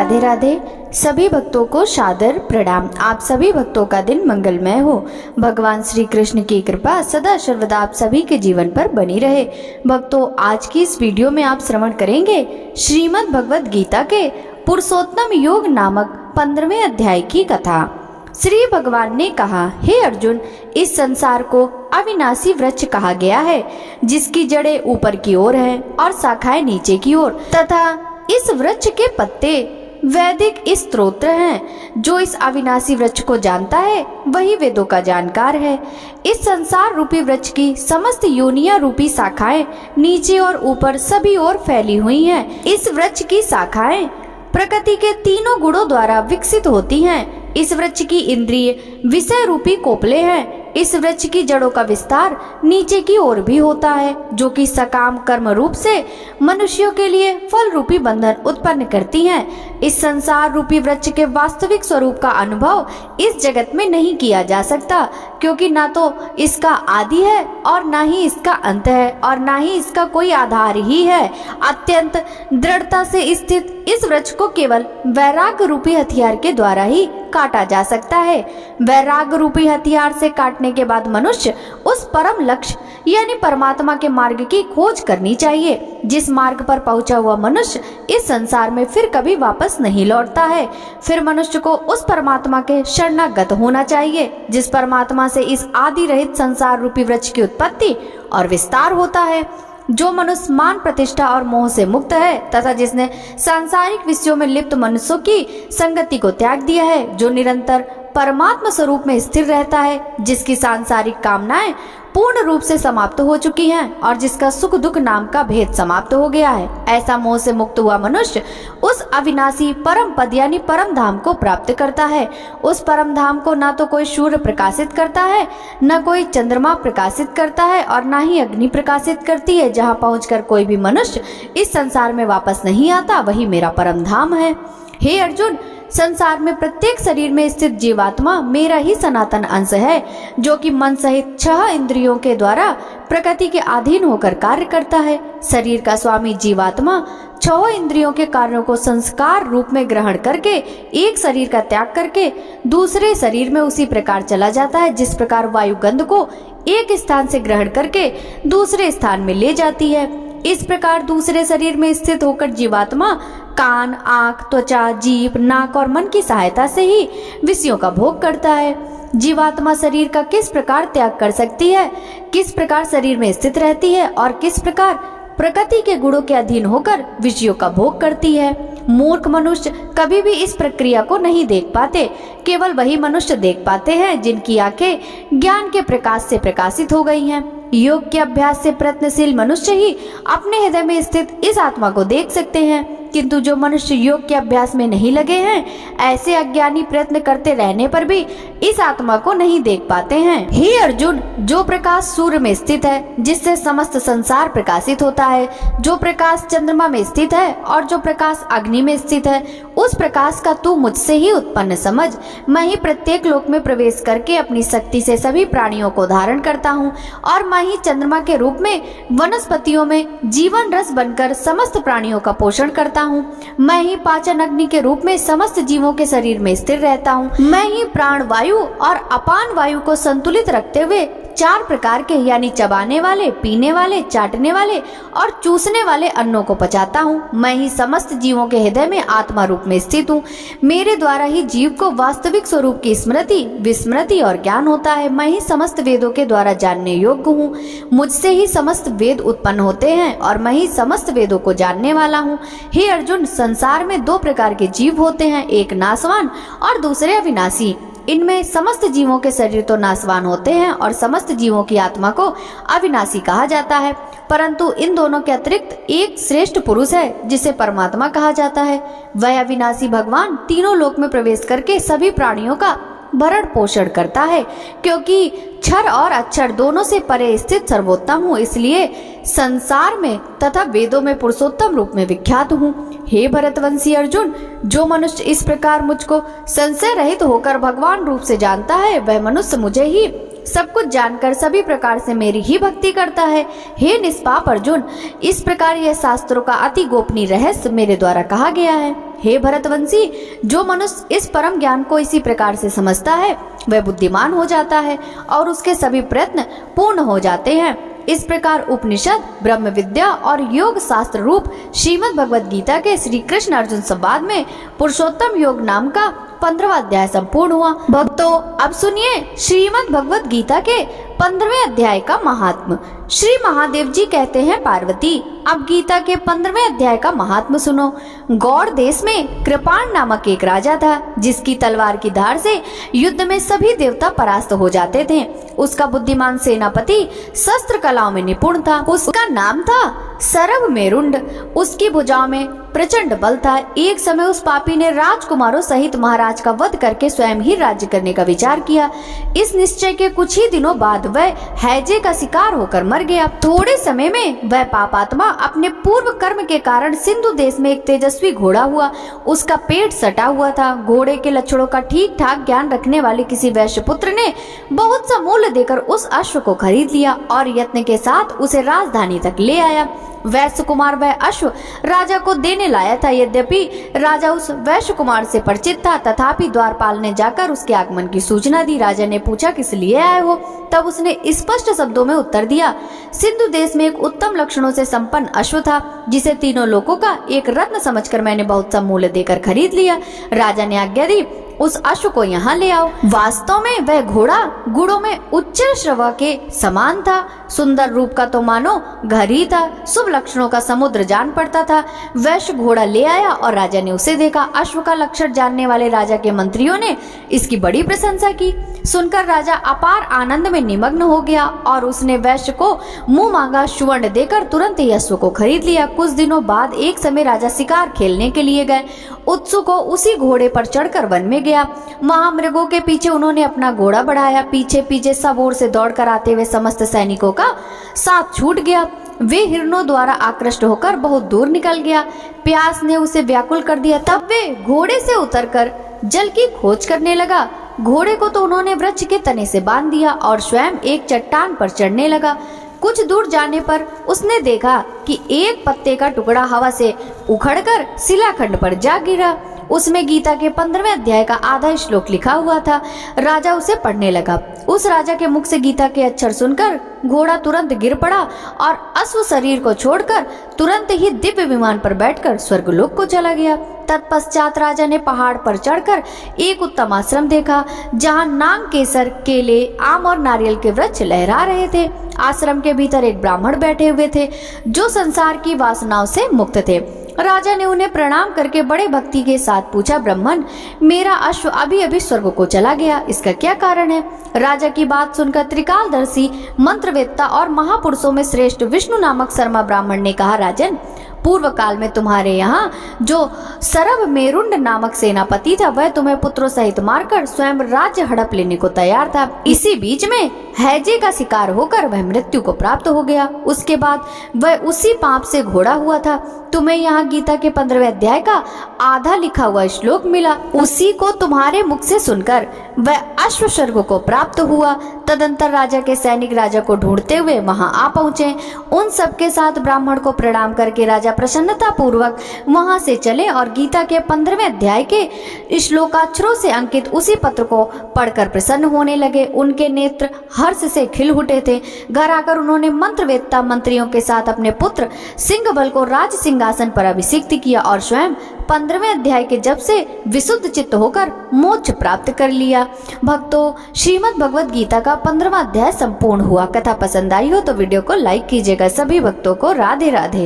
राधे राधे। सभी भक्तों को सादर प्रणाम। आप सभी भक्तों का दिन मंगलमय हो। भगवान श्री कृष्ण की कृपा सदा सर्वदा आप सभी के जीवन पर बनी रहे। भक्तों, आज की इस वीडियो में आप श्रवण करेंगे श्रीमद् भगवद गीता के पुरुषोत्तम योग नामक 15वें अध्याय की कथा। श्री भगवान ने कहा, हे अर्जुन, इस संसार को अविनाशी वृक्ष कहा गया है, जिसकी जड़ें ऊपर की ओर है और शाखाएं नीचे की ओर, तथा इस वृक्ष के पत्ते वैदिक स्तोत्र हैं। जो इस अविनाशी वृक्ष को जानता है वही वेदों का जानकार है। इस संसार रूपी वृक्ष की समस्त योनियां रूपी शाखाएं नीचे और ऊपर सभी ओर फैली हुई हैं। इस वृक्ष की शाखाएं प्रकृति के तीनों गुणों द्वारा विकसित होती हैं। इस वृक्ष की इंद्रिय विषय रूपी कोपले हैं। इस वृक्ष की जड़ों का विस्तार नीचे की ओर भी होता है, जो कि सकाम कर्म रूप से मनुष्यों के लिए फल रूपी बंधन उत्पन्न करती हैं। इस संसार रूपी वृक्ष के वास्तविक स्वरूप का अनुभव इस जगत में नहीं किया जा सकता, क्योंकि ना तो इसका आदि है और ना ही इसका अंत है और ना ही इसका कोई आधार ही है। अत्यंत दृढ़ता से स्थित इस वृक्ष को केवल वैराग्य रूपी हथियार के द्वारा ही काटा जा सकता है। वैराग्य रूपी हथियार से काटने के बाद मनुष्य उस परम लक्ष्य यानी परमात्मा के मार्ग की खोज करनी चाहिए। जिस मार्ग पर पहुंचा हुआ मनुष्य इस संसार में फिर कभी वापस नहीं लौटता है। फिर मनुष्य को उस परमात्मा के शरणागत होना चाहिए, जिस परमात्मा से इस आदि रहित संसार रूपी वृक्ष की उत्पत्ति और विस्तार होता है। जो मनुष्य मान प्रतिष्ठा और मोह से मुक्त है तथा जिसने सांसारिक विषयों में लिप्त मनुष्यों की संगति को त्याग दिया है, जो निरंतर परमात्मा स्वरूप में स्थिर रहता है, जिसकी सांसारिक कामनाएं पूर्ण रूप से समाप्त हो चुकी हैं और जिसका सुख दुख नाम का भेद समाप्त हो गया है, ऐसा मोह से मुक्त हुआ मनुष्य उस अविनाशी परम पद यानी परम धाम को प्राप्त करता है। उस परम धाम को ना तो कोई सूर्य प्रकाशित करता है, न कोई चंद्रमा प्रकाशित करता है और ना ही अग्नि प्रकाशित करती है। जहाँ पहुंचकर कोई भी मनुष्य इस संसार में वापस नहीं आता, वही मेरा परम धाम है। हे अर्जुन, संसार में प्रत्येक शरीर में स्थित जीवात्मा मेरा ही सनातन अंश है, जो कि मन सहित 6 इंद्रियों के द्वारा प्रकृति के अधीन होकर कार्य करता है। शरीर का स्वामी जीवात्मा 6 इंद्रियों के कार्यों को संस्कार रूप में ग्रहण करके एक शरीर का त्याग करके दूसरे शरीर में उसी प्रकार चला जाता है, जिस प्रकार वायु गंध को एक स्थान से ग्रहण करके दूसरे स्थान में ले जाती है। इस प्रकार दूसरे शरीर में स्थित होकर जीवात्मा कान, आंख, त्वचा, जीभ, नाक और मन की सहायता से ही विषयों का भोग करता है। जीवात्मा शरीर का किस प्रकार त्याग कर सकती है, किस प्रकार शरीर में स्थित रहती है और किस प्रकार प्रकृति के गुणों के अधीन होकर विषयों का भोग करती है। मूर्ख मनुष्य कभी भी इस प्रक्रिया को नहीं देख पाते। केवल वही मनुष्य देख पाते हैं जिनकी आंखें ज्ञान के प्रकाश से प्रकाशित हो गई हैं। योग के अभ्यास से प्रयत्नशील मनुष्य ही अपने हृदय में स्थित इस आत्मा को देख सकते हैं, किंतु जो मनुष्य योग के अभ्यास में नहीं लगे हैं, ऐसे अज्ञानी प्रयत्न करते रहने पर भी इस आत्मा को नहीं देख पाते हैं। हे अर्जुन, जो प्रकाश सूर्य में स्थित है, जिससे समस्त संसार प्रकाशित होता है, जो प्रकाश चंद्रमा में स्थित है और जो प्रकाश अग्नि में स्थित है, उस प्रकाश का तू मुझसे ही उत्पन्न समझ। मैं ही प्रत्येक लोक में प्रवेश करके अपनी शक्ति से सभी प्राणियों को धारण करता हूँ और मैं ही चंद्रमा के रूप में वनस्पतियों में जीवन रस बनकर समस्त प्राणियों का पोषण करता हूँ। मैं ही पाचन अग्नि के रूप में समस्त जीवों के शरीर में स्थिर रहता हूँ। मैं ही प्राण वायु और अपान वायु को संतुलित रखते हुए 4 प्रकार के यानी चबाने वाले, पीने वाले, चाटने वाले और चूसने वाले अन्नों को पचाता हूँ। मैं ही समस्त जीवों के हृदय में आत्मा रूप में स्थित हूँ। मेरे द्वारा ही जीव को वास्तविक स्वरूप की स्मृति, विस्मृति और ज्ञान होता है। मैं ही समस्त वेदों के द्वारा जानने योग्य हूँ। मुझसे ही समस्त वेद उत्पन्न होते हैं और मैं ही समस्त वेदों को जानने वाला हूँ। हे अर्जुन, संसार में 2 प्रकार के जीव होते हैं, एक नाशवान और दूसरे अविनाशी। इनमें समस्त जीवों के शरीर तो नाशवान होते हैं और समस्त जीवों की आत्मा को अविनाशी कहा जाता है, परंतु इन दोनों के अतिरिक्त एक श्रेष्ठ पुरुष है जिसे परमात्मा कहा जाता है। वह अविनाशी भगवान तीनों लोक में प्रवेश करके सभी प्राणियों का भरण पोषण करता है। क्योंकि क्षर और अक्षर दोनों से परे स्थित सर्वोत्तम हूँ, इसलिए संसार में तथा वेदों में पुरुषोत्तम रूप में विख्यात हूँ। हे भरतवंशी अर्जुन, जो मनुष्य इस प्रकार मुझको संशय रहित होकर भगवान रूप से जानता है, वह मनुष्य मुझे ही सब कुछ जानकर सभी प्रकार से मेरी ही भक्ति करता है। हे निष्पाप अर्जुन, इस प्रकार यह शास्त्रों का अति गोपनीय रहस्य मेरे द्वारा कहा गया है। हे भरतवंशी, जो मनुष्य इस परम ज्ञान को इसी प्रकार से समझता है वह बुद्धिमान हो जाता है और उसके सभी प्रयत्न पूर्ण हो जाते हैं। इस प्रकार उपनिषद, ब्रह्म विद्या और योग शास्त्र रूप श्रीमद् भगवद गीता के श्री कृष्ण अर्जुन संवाद में पुरुषोत्तम योग नाम का 15वां अध्याय संपूर्ण हुआ। भक्तों, अब सुनिए श्रीमद् भगवद गीता के 15वें अध्याय का महात्म। श्री महादेव जी कहते हैं, पार्वती, अब गीता के 15वें अध्याय का महात्म सुनो। गौड़ देश में कृपाण नामक एक राजा था, जिसकी तलवार की धार से युद्ध में सभी देवता परास्त हो जाते थे। उसका बुद्धिमान सेनापति शस्त्र कलाओं में निपुण था। उसका नाम था सरव मेरुंड। उसकी भुजाओं में प्रचंड बल था। एक समय उस पापी ने राजकुमारों सहित महाराज का वध करके स्वयं ही राज्य करने का विचार किया। इस निश्चय के कुछ ही दिनों बाद वह हैजे का शिकार होकर मर गया। थोड़े समय में वह पापात्मा अपने पूर्व कर्म के कारण सिंधु देश में एक तेजस्वी घोड़ा हुआ। उसका पेट सटा हुआ था। घोड़े के लक्षणों का ठीक ठाक ज्ञान रखने वाले किसी वैश्य पुत्र ने बहुत सा मूल्य देकर उस अश्व को खरीद लिया और यत्न के साथ उसे राजधानी तक ले आया। वैश्य कुमार वह अश्व राजा को देने लाया था। यद्यपि राजा उस वैश्य कुमार से परिचित था, तथापि द्वारपाल ने जाकर उसके आगमन की सूचना दी। राजा ने पूछा, किस लिए आए हो? तब उसने स्पष्ट शब्दों में उत्तर दिया, सिंधु देश में एक उत्तम लक्षणों से संपन्न अश्व था, जिसे तीनों लोगों का एक रत्न समझकर मैंने बहुत सा मूल्य देकर खरीद लिया। राजा ने आज्ञा दी, उस अश्व को यहाँ ले आओ। वास्तव में वह घोड़ा गुणों में उच्च श्रवा के समान था। सुंदर रूप का तो मानो घर ही था। शुभ लक्षणों का समुद्र जान पड़ता था। वैश्य घोड़ा ले आया और राजा ने उसे देखा। अश्व का लक्षण जानने वाले राजा के मंत्रियों ने इसकी बड़ी प्रशंसा की। सुनकर राजा अपार आनंद में निमग्न हो गया और उसने वैश्य को मुंह मांगा सुवर्ण देकर तुरंत ही अश्व को खरीद लिया। कुछ दिनों बाद एक समय राजा शिकार खेलने के लिए गए। उत्सुक हो उसी घोड़े पर चढ़कर वन में गया। महामृगों के पीछे उन्होंने अपना घोड़ा बढ़ाया। पीछे पीछे सब ओर से दौड़कर आते हुए समस्त सैनिकों का साथ छूट गया। वे हिरणों द्वारा आकृष्ट होकर बहुत दूर निकल गया। प्यास ने उसे व्याकुल कर दिया। तब वे घोड़े से उतरकर जल की खोज करने लगा। घोड़े को तो उन्होंने वृक्ष के तने से बांध दिया और स्वयं एक चट्टान पर चढ़ने लगा। कुछ दूर जाने पर उसने देखा कि एक पत्ते का टुकड़ा हवा से उखड़कर शिलाखंड पर जा गिरा। उसमें गीता के 15वें अध्याय का आधा श्लोक लिखा हुआ था। राजा उसे पढ़ने लगा। उस राजा के मुख से गीता के अक्षर सुनकर घोड़ा तुरंत गिर पड़ा और अश्व शरीर को छोड़कर तुरंत ही दिव्य विमान पर बैठकर स्वर्गलोक को चला गया। तत्पश्चात राजा ने पहाड़ पर चढ़कर एक उत्तम आश्रम देखा, जहाँ नांग, केसर, केले, आम और नारियल के वृक्ष लहरा रहे थे। आश्रम के भीतर एक ब्राह्मण बैठे हुए थे, जो संसार की वासनाओं से मुक्त थे। राजा ने उन्हें प्रणाम करके बड़े भक्ति के साथ पूछा, ब्राह्मण, मेरा अश्व अभी अभी स्वर्ग को चला गया, इसका क्या कारण है? राजा की बात सुनकर त्रिकालदर्शी, मंत्रवेत्ता और महापुरुषों में श्रेष्ठ विष्णु नामक शर्मा ब्राह्मण ने कहा, राजन, पूर्व काल में तुम्हारे यहाँ जो सरव मेरुंड नामक सेनापति था, वह तुम्हें पुत्रों सहित मारकर स्वयं राज्य हड़प लेने को तैयार था। इसी बीच में हैजे का शिकार होकर वह मृत्यु को प्राप्त हो गया। उसके बाद वह उसी पाप से घोड़ा हुआ था। तुम्हें यहाँ गीता के 15वें अध्याय का आधा लिखा हुआ श्लोक मिला। उसी को तुम्हारे मुख से सुनकर वह अश्व स्वर्ग को प्राप्त हुआ। तदंतर राजा के सैनिक राजा को ढूंढते हुए वहां आ पहुंचे। उन सबके साथ ब्राह्मण को प्रणाम करके राजा प्रसन्नता पूर्वक वहां से चले और गीता के 15वें अध्याय के श्लोकाक्षरों से अंकित उसी पत्र को पढ़कर प्रसन्न होने लगे। उनके नेत्र हर्ष से खिल उठे थे। घर आकर उन्होंने मंत्रवेत्ता मंत्रियों के साथ अपने पुत्र सिंहबल को राज सिंहासन पर अभिषिक्त किया और स्वयं 15वें अध्याय के जप से विशुद्ध चित्त होकर मोक्ष प्राप्त कर लिया। भक्तों, श्रीमद् भगवद गीता का 15वां अध्याय संपूर्ण हुआ। कथा पसंद आई हो तो वीडियो को लाइक कीजिएगा। सभी भक्तों को राधे राधे।